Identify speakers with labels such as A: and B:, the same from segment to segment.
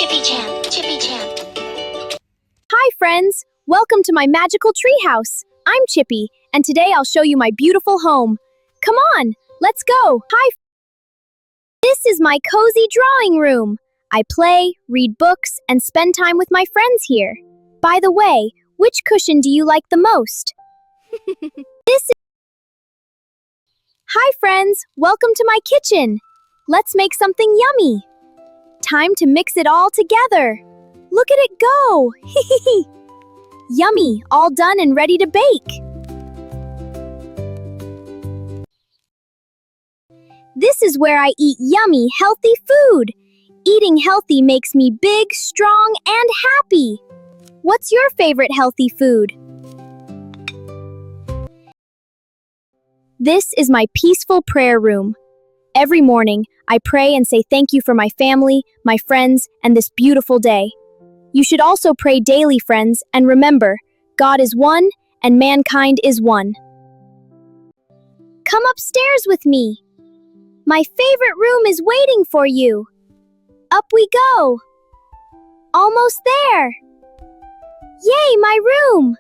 A: Chippy Champ.
B: Hi friends! Welcome to my magical treehouse. I'm Chippy, and today I'll show you my beautiful home. Come on, let's go! Hi! This is my cozy drawing room. I play, read books, and spend time with my friends here. By the way, which cushion do you like the most? Hi friends! Welcome to my kitchen. Let's make something yummy. Time to mix it all together. Look at it go! Yummy, all done and ready to bake. This is where I eat yummy, healthy food. Eating healthy makes me big, strong, and happy. What's your favorite healthy food? This is my peaceful prayer room. Every morning, I pray and say thank you for my family, my friends, and this beautiful day. You should also pray daily, friends, and remember, God is one and mankind is one. Come upstairs with me. My favorite room is waiting for you. Up we go. Almost there. Yay, my room!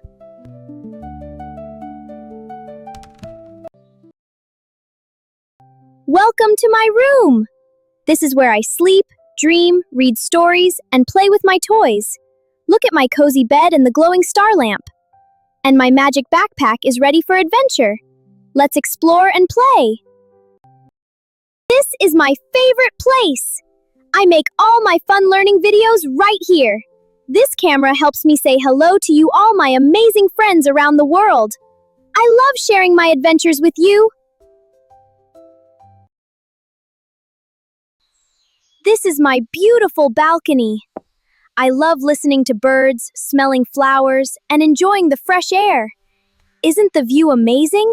B: Welcome to my room. This is where I sleep, dream, read stories, and play with my toys. Look at my cozy bed and the glowing star lamp. And my magic backpack is ready for adventure. Let's explore and play. This is my favorite place. I make all my fun learning videos right here. This camera helps me say hello to you all my amazing friends around the world. I love sharing my adventures with you. This is my beautiful balcony. I love listening to birds, smelling flowers, and enjoying the fresh air. Isn't the view amazing?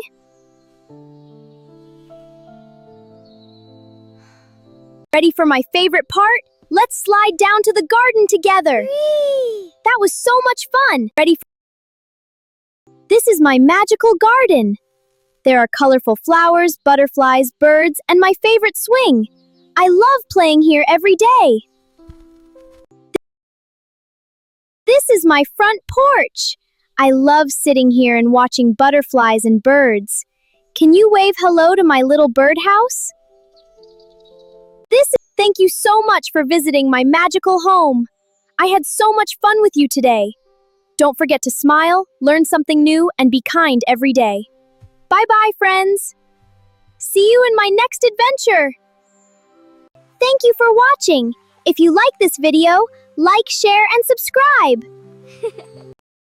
B: Ready for my favorite part? Let's slide down to the garden together. Whee! That was so much fun. This is my magical garden. There are colorful flowers, butterflies, birds, and my favorite swing. I love playing here every day. This is my front porch. I love sitting here and watching butterflies and birds. Can you wave hello to my little birdhouse? Thank you so much for visiting my magical home. I had so much fun with you today. Don't forget to smile, learn something new, and be kind every day. Bye-bye, friends. See you in my next adventure. Thank you for watching. If you like this video, like, share, and subscribe.